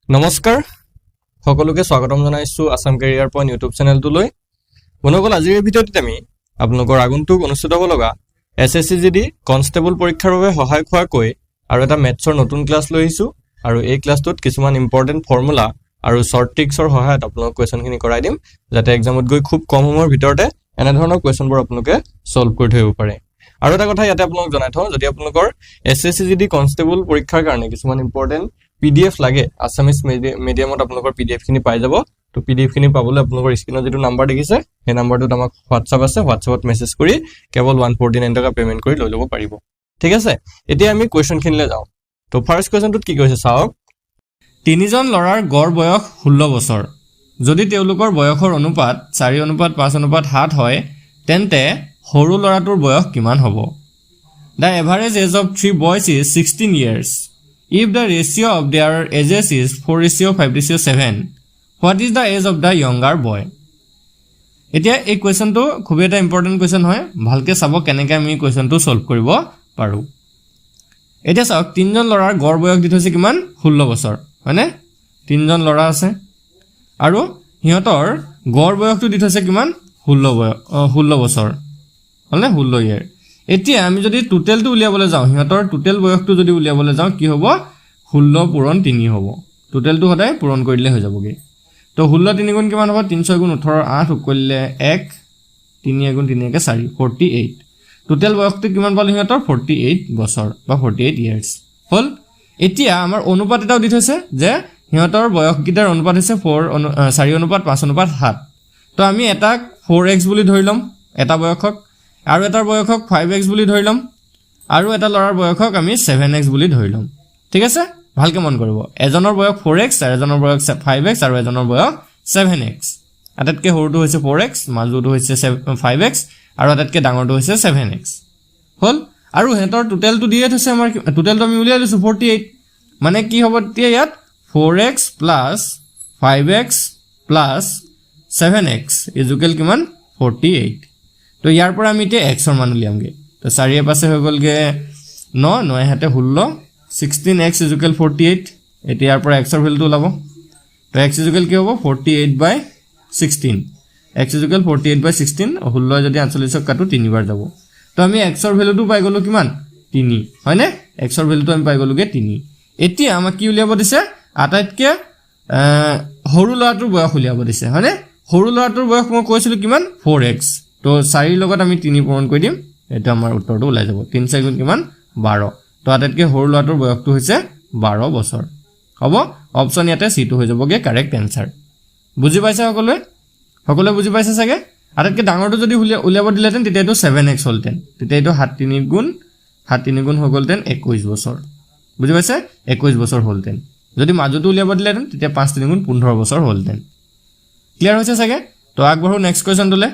নমস্কাৰ সকলোকে স্বাগতম জনাইছো আসাম কেৰিয়াৰ পইণ্ট ইউটিউব চেনেলটোলৈ। বন্ধুসকল, আজিৰ ভিডিঅ'টোত আমি আপোনালোকৰ আগন্তুক অনুষ্ঠিত হ'ব লগা SSCGD কনষ্টেবল পৰীক্ষাৰ বাবে সহায়ক হোৱাকৈ আৰু এটা মেথছৰ নতুন ক্লাছ লৈ আহিছো। আৰু এই ক্লাছটোত কিছুমান ইম্পৰ্টেণ্ট ফৰ্মুলা আৰু শ্বৰ্ট ট্ৰিক্সৰ সহায়ত আপোনালোক কুৱেশ্যনখিনি কৰাই দিম, যাতে এক্সামত গৈ খুব কম সময়ৰ ভিতৰতে এনেধৰণৰ কুৱেশ্যনবোৰ আপোনালোকে সলভ কৰি থৈ আহিব পাৰে। আৰু এটা কথা ইয়াতে আপোনালোক জনাই থওঁ, যদি আপোনালোকৰ SSCGD কনষ্টেবল পৰীক্ষাৰ কাৰণে কিছুমান ইম্পৰ্টেণ্ট PDF লাগে, আছামিজ মিডিয়ামত আপোনালোকৰ PDF খিনি পাই যাব। তো PDF খিনি পাবলৈ আপোনালোকৰ স্ক্ৰীনত যেটো নাম্বাৰ দেখিছে, সেই নাম্বাৰটোত আমাক WhatsApp আছে, WhatsAppত মেছেজ কৰি কেৱল 149 টকা পেমেন্ট কৰি লৈ ল'ব পাৰিব। ঠিক আছে, এতিয়া আমি কুৱেশ্যন খিনিলৈ যাওঁ। তো ফাৰ্স্ট কুৱেশ্যনটোত কি কৈছে চাওক। তিনিজন ল'ৰাৰ গড় বয়স 16 বছৰ। যদি তেওঁলোকৰ বয়সৰ অনুপাত 4:5:7 হয়, তেন্তে সৰু ল'ৰাটোৰ বয়স কিমান হ'ব? The average age of 3 boys is 16 years. If the ratio of their ages is 4:5:7, what is the age of the younger boy? এতিয়া এই কুৱেশ্যনটো খুব এটা ইম্পৰ্টেণ্ট কুৱেশ্যন হয়, ভালকে চাব কেনেকৈ আমি কুৱেশ্যনটো সলভ কৰিব পাৰোঁ। এতিয়া চাওক, তিনিজন ল'ৰাৰ গড় বয়স দি থৈছে কিমান? 16 বছৰ, হয়নে? তিনিজন ল'ৰা আছে আৰু সিহঁতৰ গড় বয়সটো দি থৈছে কিমান? 16 বছৰ, হয়নে? 16 ইয়াৰ। এতিয়া আমি যদি টোটেলটো উলিয়াবলৈ যাওঁ, সিহঁতৰ টোটেল বয়সটো যদি উলিয়াবলৈ যাওঁ, কি হ'ব? 16 পূৰণ 3 হ'ব। টোটেলটো সদায় পূৰণ কৰি দিলে হৈ যাবগে। তো 16 3 গুণ কিমান হ'ব? 3 6 গুণ 18 8 কৰিলে 1 3 গুণ 3 1 4 48। টোটেল বয়সটো কিমান পালো সিহঁতৰ? 48 বছৰ বা 48 ইয়াৰ্ছ হ'ল। এতিয়া আমাৰ অনুপাত এটাও দি থৈছে যে সিহঁতৰ বয়সকেইটাৰ অনুপাত হৈছে 4:5:7। তো আমি এটাক 4x বুলি ধৰি ল'ম, এটা বয়সক, আৰু এটাৰ বয়সক 5x বুলি ধৰি ল'ম, আৰু এটা ল'ৰাৰ বয়সক আমি 7x বুলি ধৰি ল'ম। ঠিক আছে, ভালকে মন কৰিব। এজনৰ বয়স 4x, আৰু এজনৰ বয়স 5x, আৰু এজনৰ বয়স 7x। আটাইতকৈ সৰুটো হৈছে 4x, মাজুটো হৈছে 5x, আৰু আটাইতকৈ ডাঙৰটো হৈছে 7x হ'ল। আৰু সিহঁতৰ টোটেলটো দিয়ে থৈছে, আমাৰ টোটেলটো আমি উলিয়াই লৈছোঁ 48। মানে কি হ'ব তেতিয়া ইয়াত? 4x plus 5x plus 7x equal কিমান? 48। তো ইয়াৰ পৰা আমি এতিয়া এক্সৰ মান উলিয়ামগৈ। তো 4 পাছে হৈ গ'লগৈ 9, 9 হাতে 16, 16x ইজুকেল 48। এতিয়া ইয়াৰ পৰা এক্সৰ ভেলুটো ওলাব। তো x ইজুকেল কি হ'ব? 48/16। x ইজুকেল 48/16, 16 যদি 48ক কাটো 3 বাৰ যাব। তো আমি এক্সৰ ভেলুটো পাই গ'লো কিমান? 3, হয়নে? এক্সৰ ভেলুটো আমি পাই গ'লোগৈ 3। এতিয়া আমাক কি উলিয়াব দিছে? আটাইতকৈ সৰু ল'ৰাটোৰ বয়স উলিয়াব দিছে, হয়নে? সৰু ল'ৰাটোৰ বয়স মই কৈছিলোঁ কিমান? 4x। তো 4ৰ লগত আমি 3 পূৰণ কৰি দিম, এইটো আমাৰ উত্তৰটো ওলাই যাব। 3 4 গুণ কিমান? 12। তো আটাইতকৈ সৰু ল'ৰাটোৰ বয়সটো হৈছে 12 বছৰ হ'ব। অপশ্যন ইয়াতে চিটো হৈ যাবগৈ কাৰেক্ট এনচাৰ। বুজি পাইছে সকলোৱে? সকলোৱে বুজি পাইছে চাগে? আটাইতকৈ ডাঙৰটো যদি উলিয়াব দিলেহেঁতেন তেতিয়া এইটো 7x হ'লহেঁতেন। তেতিয়া এইটো 7 3 গুণ হৈ গ'লহেঁতেন 21 বছৰ। বুজি পাইছে? 21 বছৰ হ'লহেঁতেন। যদি মাজতো উলিয়াব দিলেহেঁতেন তেতিয়া 5 3 গুণ 15 বছৰ হ'লহেঁতেন। ক্লিয়াৰ হৈছে চাগে? তো আগবাঢ়ো নেক্সট কুৱেশ্যনটোলৈ।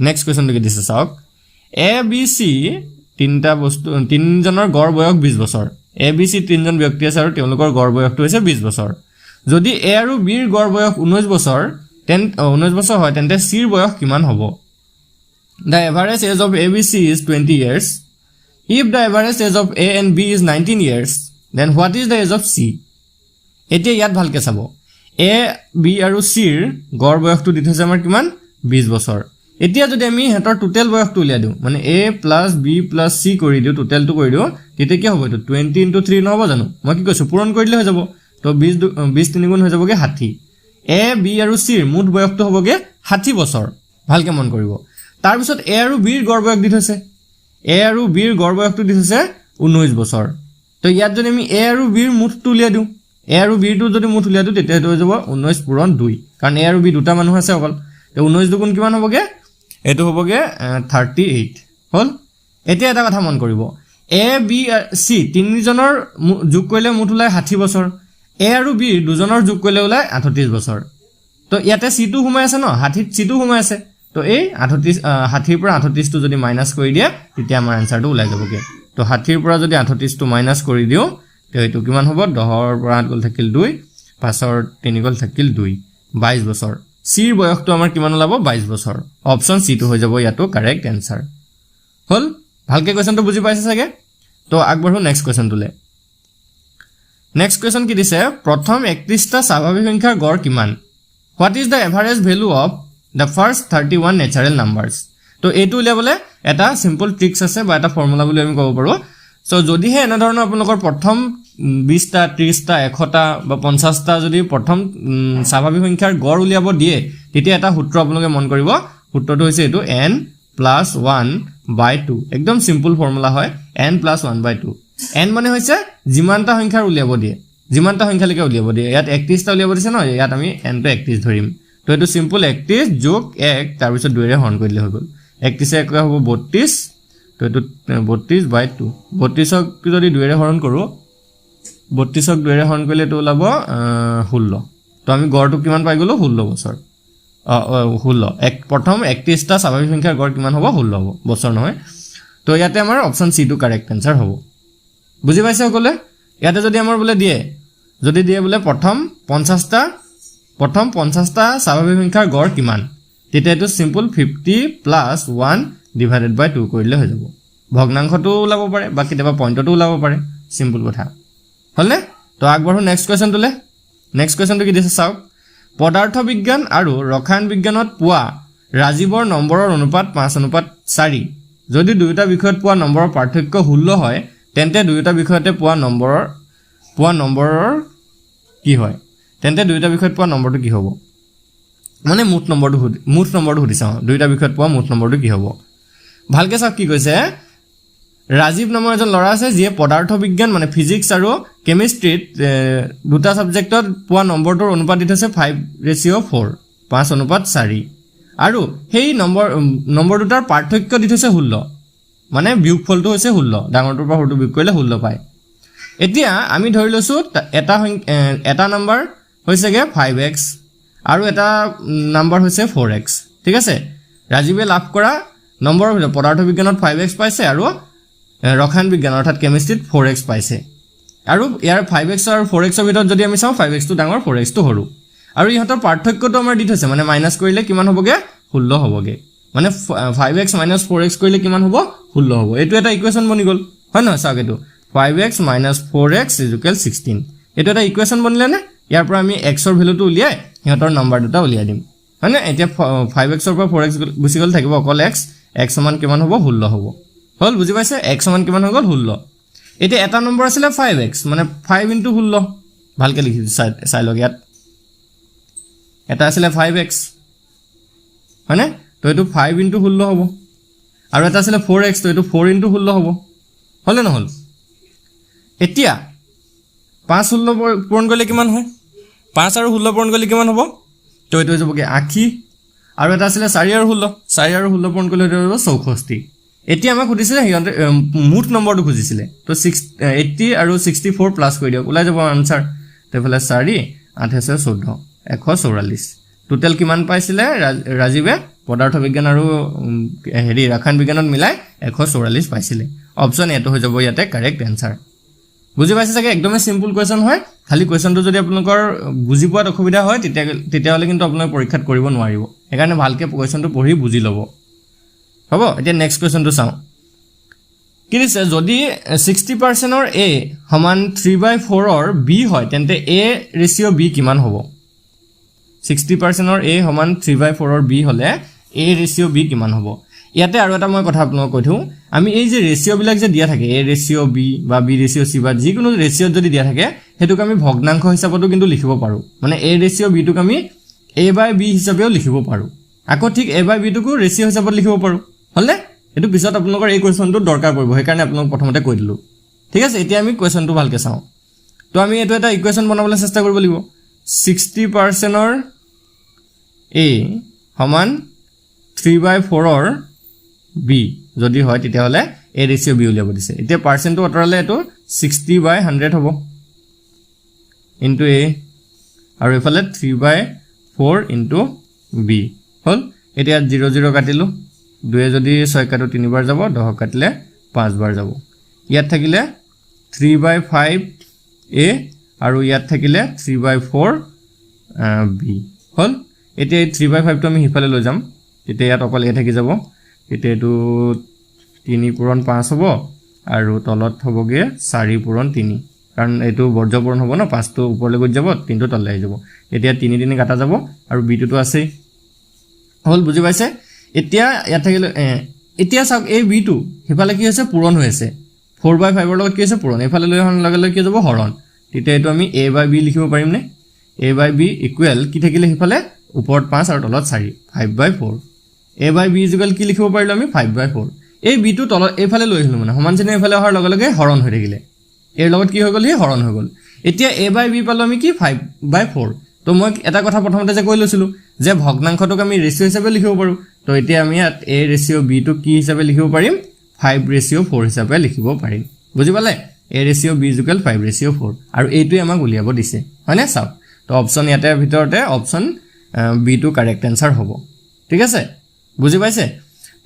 নেক্সট কুৱেশ্যনটো কি দিছে চাওক। ABC তিনিজনৰ গড় বয়স 20 বছৰ। ABC তিনিজন ব্যক্তি আছে আৰু তেওঁলোকৰ গড় বয়সটো হৈছে 20 বছৰ। যদি A আৰু Bৰ গড় বয়স 19 বছৰ হয়, তেন্তে Cৰ বয়স কিমান হ'ব? The average age of ABC is 20 years. If the average age of A and B is 19 years, then what is the age of C? এতিয়া ইয়াত ভালকে চাব। A, B আৰু Cৰ গড় বয়সটো দি থৈছে আমাৰ কিমান? 20 বছৰ। এতিয়া যদি আমি সিহঁতৰ টোটেল বয়সটো উলিয়াই দিওঁ, মানে A plus B plus C কৰি দিওঁ, টোটেলটো কৰি দিওঁ, তেতিয়া কি হ'ব? এইটো 20 × 3 নহ'ব জানো? মই কি কৈছোঁ? পূৰণ কৰি দিলে হৈ যাব। তো 20 3 গুণ হৈ যাবগৈ 60। A, B আৰু Cৰ মুঠ বয়সটো হ'বগৈ 60 বছৰ। ভালকে মন কৰিব। তাৰপিছত A আৰু Bৰ গড় বয়স দি থৈছে। A আৰু Bৰ গড় বয়সটো দি থৈছে 19 বছৰ। তো ইয়াত যদি আমি A আৰু Bৰ মুঠটো উলিয়াই দিওঁ, A আৰু Bৰটো যদি মুঠ উলিয়াই দিওঁ, তেতিয়া এইটো হৈ যাব 19 পূৰণ 2। কাৰণ A আৰু B দুটা মানুহ আছে অকল। তো 19 দুগুণ কিমান হ'বগৈ? এইটো হ'বগৈ 38 হ'ল। এতিয়া এটা কথা মন কৰিব, A, B, C তিনিজনৰ যোগ কৰিলে মুঠ ওলাই 60 বছৰ। A আৰু B দুজনৰ যোগ কৰিলে ওলাই 38 বছৰ। তো ইয়াতে চিটো সোমাই আছে ন, 60ত চিটো সোমাই আছে। তো এই 60ৰ পৰা 38টো যদি মাইনাছ কৰি দিয়ে, তেতিয়া আমাৰ এনচাৰটো ওলাই যাবগৈ। তো 60ৰ পৰা যদি 38টো মাইনাছ কৰি দিওঁ, তো এইটো কিমান হ'ব? 10ৰ পৰা 8 গ'ল থাকিল 2, 5ৰ 3 গ'ল থাকিল 2, 22 বছৰ। Cৰ বয়সটো আমাৰ কিমান ওলাব? 22 বছৰ। অপশ্যন চিটো হৈ যাব ইয়াতো কাৰেক্ট এনচাৰ হ'ল। ভালকে কুৱেশ্যনটো বুজি পাইছে চাগে? তো আগবাঢ়ো নেক্সট কুৱেশ্যনটোলৈ। নেক্সট কোৱেশ্যন কি দিছে প্ৰথম 31টা স্বাভাৱিক সংখ্যাৰ গড় কিমান what is the average value of the first 31 natural numbers তো এইটো উলিয়াবলৈ এটা সিম্পল ট্ৰিক্স আছে বা এটা ফৰ্মুলা বুলি আমি ক'ব পাৰোঁ সো যদিহে এনে ধৰণৰ আপোনালোকৰ প্ৰথম 20টা 30টা 100টা বা 50টা যদি প্ৰথম স্বাভাৱিক সংখ্যাৰ গড় উলিয়াব দিয়ে তেতিয়া এটা সূত্ৰ আপোনালোকে মন কৰিব সূত্ৰটো হৈছে এটো n + 1/2 একদম সিম্পল ফৰ্মুলা হয় n + 1/2 n মানে হৈছে যিমানটা সংখ্যাৰ উলিয়াব দিয়ে যিমানটা সংখ্যালৈকে উলিয়াব দিয়ে ইয়াত 31টা উলিয়াব দিছে ন ইয়াত আমি n টো 31 ধৰিম তো এটো সিম্পল 31 যোগ 1 তাৰ পিছত 2 ৰে হৰণ কৰিলে হৈ গ'ল 31 এ হ'ব 32 তো এটো 32/2 32ক যদি 2 ৰে হৰণ কৰো 32ক 2 ৰে হৰণ কৰিলে তো ওলাব 16 তো আমি গড়টো কিমান পাই গলো 16 বছৰ 16 এক প্ৰথম 31টা স্বাভাৱিক সংখ্যাৰ গড় কিমান হ'ব 16 হ'ব বছৰ নহয় তো ইয়াতে আমাৰ অপচন সি টো কাৰেক্ট আনসাৰ হ'ব বুজি পাইছে সকলে ইয়াতে যদি আমাৰ বোলে দিয়ে যদি দিয়ে বোলে প্ৰথম 50টা স্বাভাৱিক সংখ্যাৰ গড় কিমান তেতিয়া এটো সিম্পল 50 + 1 / 2 কৰিলে হৈ যাব ভগ্নাংশটো ওলাব পাৰে বা কেতিয়াবা পইণ্টটো ওলাব পাৰে সিম্পল কথা হলনে তো আগবঢ়ো নেক্সট কোৱেশ্যনটোলে নেক্সট কোৱেশ্যনটো কি দিছে চাওক পদাৰ্থ বিজ্ঞান আৰু ৰসায়ন বিজ্ঞানত পোৱা ৰাজীৱৰ নম্বৰৰ অনুপাত 5:4 যদি দুয়োটা বিষয়ত পোৱা নম্বৰৰ পাৰ্থক্য 16 হয় তেন্তে দুয়োটা বিষয়তে পোৱা নম্বৰৰ কি হয় তেন্তে দুয়োটা বিষয়ত পোৱা নম্বৰটো কি হ'ব মানে মুঠ নম্বৰটো সুধিছা দুয়োটা বিষয়ত পোৱা মুঠ নম্বৰটো কি হ'ব ভালকে চাওক কি কৈছে ৰাজীৱ নামৰ এজন ল'ৰা আছে যিয়ে পদাৰ্থ বিজ্ঞান মানে ফিজিক্স আৰু কেমিষ্ট্ৰিত দুটা সাবজেক্টত পোৱা নম্বৰটোৰ অনুপাত দি থৈছে 5:4 5:4 আৰু সেই নম্বৰ দুটাৰ পাৰ্থক্য দি থৈছে 16 মানে বিয়োগফলটো হৈছে 16 ডাঙৰটোৰ পৰা সৰুটো বিয়োগ কৰিলে 16 পায় এতিয়া আমি ধৰি লৈছো এটা নম্বৰ হৈছেগে 5x আৰু এটা নম্বৰ হৈছে 4x ঠিক আছে ৰাজীৱে লাভ কৰা নম্বৰ পদাৰ্থ বিজ্ঞানত 5x পাইছে আৰু ৰসায়ন বিজ্ঞান অৰ্থাৎ কেমিষ্ট্ৰিত 4x পাইছে আৰু ইয়াৰ 5x আৰু 4x ৰ ভিতৰত যদি আমি চাও 5x টো ডাঙৰ 4x টো সৰু আৰু ইহঁতৰ পাৰ্থক্যটো আমাৰ দি থৈছে মানে মাইনাস কৰিলে কিমান হ'বগে 16 হ'বগে মানে 5x - 4x কৰিলে কিমান হ'ব 16 হ'ব এটো এটা ইকুৱেচন বনি গল হয় নহয় চাওক এটো 5x - 4x = 16 এটো এটা ইকুৱেচন বনিলে নে ইয়াৰ পৰা আমি x ৰ ভ্যালুটো উলিয়াই ইহঁতৰ নম্বৰ দুটা উলিয়াই দিম মানে এতিয়া 5x ৰ পৰা 4x গুচি গল থাকিব অকল x সমান কিমান হ'ব 16 হ'ব হল বুজি পাইছে x সমান কিমান হৈ গল 16 এতিয়া এটা নম্বৰ আছিল 5x মানে 5 * 16 ভালকে লিখি চাই লগ ইয়াত এটা আছিল 5x হয়নে তো এটো 5 * 16 হ'ব আৰু এটা আছিল 4x তো এটো 4 * 16 হ'ব হলে নহল এতিয়া 5 16 পূৰণ কৰিলে কিমান হয় 5 আৰু 16 পূৰণ কৰিলে কিমান হ'ব তো এটো হৈ যাবগে 80 আৰু এটা আছিল 4 আৰু 16 পূৰণ কৰিলে হৈ যাব 64 এতিয়া আমাক খুদিছিলে হিয়ন্তে মুঠ নম্বৰটো খুজিছিলে তো 80 আৰু 64 প্লাস কৰি দিয়ক ওলাই যাব আনসাৰ তেফালে 4 8 আছে 14 144 টোটাল কিমান পাইছিলে ৰাজীৱে পদাৰ্থ বিজ্ঞান আৰু ৰাসায়ন বিজ্ঞানত মিলাই 144 পাইছিলে অপচন এটো হৈ যাব ইয়াতে কাৰেক্ট আনসাৰ বুজি পাইছে চাগে একদমই সিম্পল কোৱেশ্যন হয় খালি কোৱেশ্যনটো যদি আপোনালোকৰ বুজি পোৱাত অসুবিধা হয় তেতিয়া হলে কিন্তু আপোনালোকে পৰীক্ষাত কৰিব নোৱাৰিব একাৰণে ভালকে কোৱেশ্যনটো পঢ়ি বুজি ল'ব হ'ব এতিয়া নেক্সট কোৱেশ্যনটো চাও কি দিছে যদি 60% অৰ a সমান 3/4 অৰ b হয় তেন্তে a ৰেশিও b কিমান হ'ব 60% অৰ a সমান 3/4 অৰ b হলে a ৰেশিও b কিমান হ'ব ইয়াতে আৰু এটা মই কথা আপোনাক কৈ থওঁ আমি এই যে ৰেশিও বিলাক যে দিয়া থাকে a ৰেশিও b বা b ৰেশিও c বা যিকোনো ৰেশিও যদি দিয়া থাকে হেতুক আমি ভগ্নাংশ হিচাপতো কিন্তু লিখিব পাৰো মানে a ৰেশিও b টোক আমি a/b হিচাপেও লিখিব পাৰো আকৌ ঠিক a/b টোকো ৰেশিও হিচাপত লিখিব পাৰো হলনে এটো পিছত আপোনালোকৰ এই কোৱেশ্যনটো দৰকাৰ পৰিব সেই কাৰণে আপোনাক প্ৰথমতে কৈ দিলো ঠিক আছে এতিয়া আমি কোৱেশ্যনটো ভালকে চাও তো আমি এটো এটা ইকুৱেশ্যন বনাবলৈ চেষ্টা কৰিব লাগিব 60% অৰ a সমান 3/4 অৰ b যদি হয় তেতিয়া হলে a ৰেশিও b উলিয়াব দিছে এতিয়া পাৰ্চেন্টটো অতৰালে এটো 60/100 হ'ব ইনটু a আৰু এফালে 3/4 ইনটু b হল এতিয়া 0 0 কাটিলো 2 যদি 6 কাটো 3 বাৰ যাব 10 কাটিলে 5 বাৰ যাব ইয়াত থাকিলে 3/5 a আৰু ইয়াত থাকিলে 3/4 b হল এতিয়া 3/5 টো আমি হিফালে লৈ যাম তেতিয়া ইয়াত অকল a থাকি যাব এতিয়া এটো 3 পূৰণ 5 হ'ব আৰু তলত হ'বগে 4 পূৰণ 3 কাৰণ এইটো বৰ্জ্যপূৰণ হ'ব ন 5 টো ওপৰলৈ গৈ যাব 3 টো তললৈ আহি যাব এতিয়া 3 3 কাটা যাব আৰু b টো আছে হল বুজি পাইছে এতিয়া ইয়াত থাকিল এতিয়া চাওক এই b টো হিফালে কি হৈছে পূৰণ হৈ আছে 4/5 ৰ লগত কি হৈছে পূৰণ এফালে লৈ অহাৰ লগে লগে কি যাব হৰণ তেতিয়া এটো আমি a/b লিখিব পাৰিম নে a/b ইকুৱেল কি থাকিলে হিফালে ওপৰত 5 আৰু তলত 4 5/4 a/b ইকুৱেল কি লিখিব পাৰিলো আমি 5/4 এই b টো তলত এফালে লৈ আহিলো মানে সমান চিহ্ন এফালে অহাৰ লগে লগে হৰণ হৈ থাকিলে এৰ লগত কি হৈ গ'ল হি হৰণ হৈ গ'ল এতিয়া a/b পালো আমি কি 5/4 তো মই এটা কথা প্ৰথমতে যে কৈ লৈছিলো যে ভগ্নাংশটোক আমি ৰেশিও হিচাপে লিখিব পাৰো তো এতিয়া আমি ইয়াত a ৰেশিও b টো কি হিচাপে লিখিব পাৰিম 5/4 হিচাপে লিখিব পাৰিম বুজি পালে a ৰেশিও b 5/4 আৰু এইটোই আমাক উলিয়াব দিছে হয়নে চাওক তো অপচন ইয়াতে ভিতৰতে অপচন b টো কাৰেক্ট আনসাৰ হ'ব ঠিক আছে বুজি পাইছে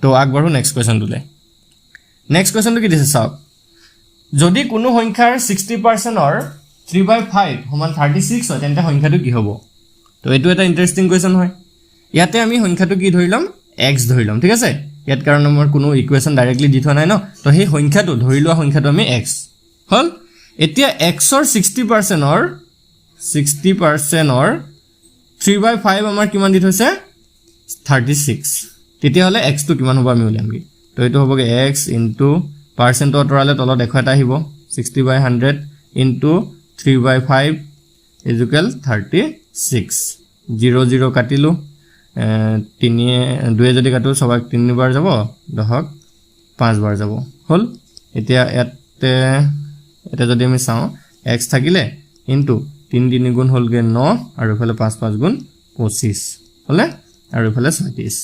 তো আগবাঢ়ো নেক্সট কোৱেশ্চনটোলে নেক্সট কোৱেশ্চনটো কি দিছে চাওক যদি কোনো সংখ্যাৰ 60% অৰ 3/5 সমান 36 হয় তেন্তে সংখ্যাটো কি হ'ব তো এটো এটা ইন্টাৰেষ্টিং কোৱেশ্চন হয় ইয়াতে আমি সংখ্যাটো কি ধৰিলাম x ধৰিলাম ঠিক আছে ইয়াত কাৰণ আমাৰ কোনো ইকুৱেশ্যন ডাইৰেক্টলি দি থোৱা নাই ন তো সেই সংখ্যাটো ধৰি লোৱা সংখ্যাটো আমি x হল এতিয়া x ৰ 60% অৰ 3/5 আমাৰ কিমান দি থৈছে 36 তেতিয়া হলে x টো কিমান হ'ব আমি উলিয়ামগে তো এটো হ'বগে x * পাৰ্চেন্ট অতৰালে তলত দেখো এটা আহিব 60/100 * 3/5 = 36 0 0 কাটিলো 3 2 যদি কাটো সবাক 3 বাৰ যাব 10 5 বাৰ যাব হল এতিয়া এটা যদি আমি চাও x থাকিলে ইনটু 3 3 গুণ হলগে 9 আৰু ইফালে 5 5 গুণ 25 হলে আৰু ইফালে 37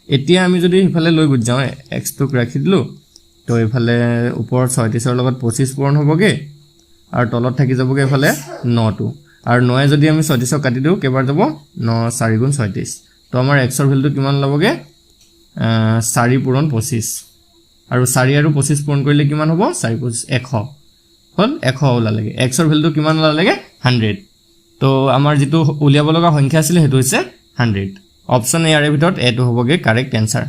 এতিয়া আমি যদি ইফালে লৈ গুজ যাও x টোক ৰাখি দিলো তো ইফালে ওপৰ 37 ৰ লগত 25 পূৰণ হ'বগে আৰু তলত থাকি যাবগে ইফালে 9 টো আৰু 9 যদি আমি 36 কাটি দিও কেবাৰ যাব 9 4 গুণ 36 তো আমাৰ x ৰ ভ্যালুটো কিমান লবগে 4 পূৰণ 25 আৰু 4 আৰু 25 পূৰণ কৰিলে কিমান হ'ব 4 25 100 হল 100 ওলালেগে x ৰ ভ্যালুটো কিমান ওলালেগে 100 তো আমাৰ যেটো উলিয়াব লগা সংখ্যা আছিল হেতু হৈছে 100 অপচন এ ইয়াৰ ভিতৰত এটো হ'বগে কাৰেক্ট আনসাৰ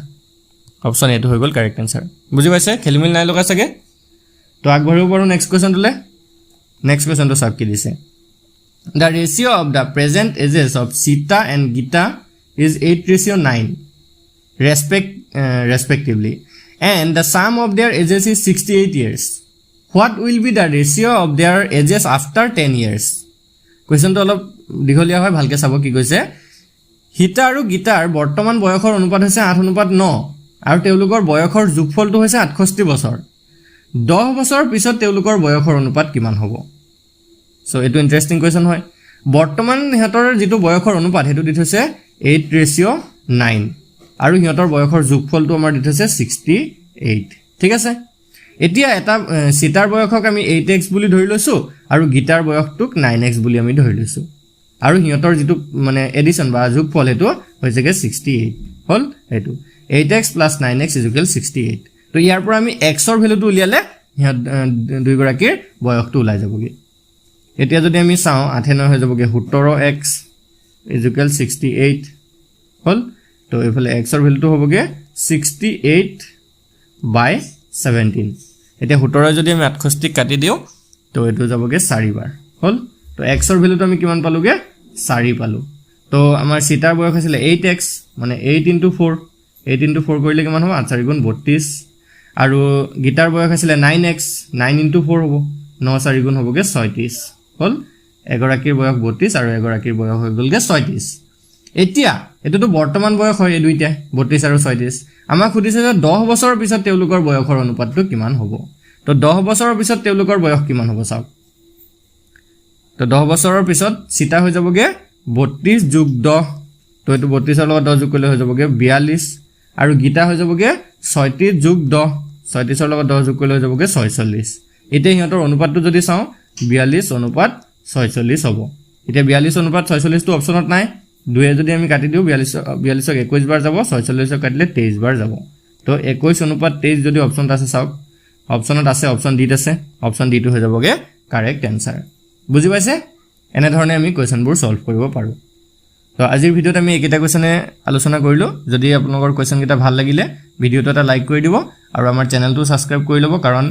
অপচন এটো হৈ গল কাৰেক্ট আনসাৰ বুজি পাইছে খেলিমিল নাই লগা সকে তো আগবাঢ়িব পাৰো নেক্সট কোৱেশ্চনটোলে নেক্সট কোৱেশ্চনটো সব কি দিছে The ratio of the present ages of Sita and Gita is 8:9 respectively and the sum of their ages is 68 years. What will be the ratio of their ages after 10 years? Question to অলপ দীঘলীয়া হয় ভালকে চাব কি কৈছে Sita আৰু Gitaৰ বৰ্তমান বয়সৰ অনুপাত হৈছে 8:9 আৰু তেওঁলোকৰ বয়সৰ যোগফলটো হৈছে 68 বছৰ 10 বছৰ পিছত তেওঁলোকৰ বয়সৰ অনুপাত কিমান হ'ব So eto interesting question hoy বৰ্তমান হেতৰ যেটো বয়সৰ অনুপাত হেতু দি থৈছে 8:9 আৰু হেতৰ বয়সৰ যোগফলটো আমাৰ দি থৈছে 68 ঠিক আছে এতিয়া এটা সিতাৰ বয়সক আমি 8x বুলি ধৰি লৈছো আৰু গিটাৰ বয়সটোক 9x বুলি আমি ধৰি লৈছো আৰু হেতৰ যেটো মানে এডিশন বা যোগফল হেতু হৈছেগে 68 হল হেতু 8x + 9x = 68 তো ইয়াৰ পৰা আমি x ৰ ভ্যালুটো উলিয়ালে দুই গৰাকীৰ বয়সটো ওলাই যাবগে এতিয়া যদি আমি চাও 8 9 হৈ যাবগে 17x = 68 হল তো এফালে x ৰ ভ্যালুটো হ'বগে 68/17 এতিয়া 17 যদি আমি 68 কাটি দিও তো এটো যাবগে 4 বাৰ হল তো x ৰ ভ্যালুটো আমি কিমান পালোগে 4 পালো তো আমাৰ সিতাৰ বয়স আছিল 8x মানে 8 * 4 8 * 4 কৰিলে কিমান হ'ব 8 4 গুণ 32 আৰু গিটাৰ বয়স আছিল 9x 9 * 4 হ'ব 9 4 গুণ হ'বগে 36 হল এগৰাকীৰ বয়স 32 আৰু এগৰাকীৰ বয়স হৈ গলগে 36 এতিয়া এটোটো বৰ্তমান বয়স হয় এই দুইটা 32 আৰু 36 আমাক খুদিছে যে 10 বছৰৰ পিছত তেওঁলোকৰ বয়সৰ অনুপাতটো কিমান হ'ব তো 10 বছৰৰ পিছত তেওঁলোকৰ বয়স কিমান হ'ব চাওক তো 10 বছৰৰ পিছত সিতা হৈ যাবগে 32 + 10 তো এটো 32 ৰ লগত 10 যোগ কৰিলে হৈ যাবগে 42 আৰু গীতা হৈ যাবগে 36 + 10 36 ৰ লগত 10 যোগ কৰিলে হৈ যাবগে 46 এতিয়া হিহঁতৰ অনুপাতটো যদি চাও 42:46 হ'ব এতিয়া 42:46 টো অপচনত নাই দুয়ে যদি আমি কাটি দিও 42ক 21 বাৰ যাব 46ক কাটিলে 23 বাৰ যাব তো 21:23 যদি অপচনত আছে চাওক অপচনত আছে অপচন ডিত আছে অপচন ডি টো হৈ যাবগে কাৰেক্ট আনসাৰ বুজি পাইছে এনে ধৰণে আমি কোৱেশ্চনবোৰ সলভ কৰিব পাৰো তো আজিৰ ভিডিওত আমি এইকেইটা কোৱেশ্চনে আলোচনা কৰিলো যদি আপোনালোকৰ কোৱেশ্চন কেইটা ভাল লাগিলে ভিডিওটো এটা লাইক কৰি দিব আৰু আমাৰ চেনেলটো সাবস্ক্ৰাইব কৰি লব কাৰণ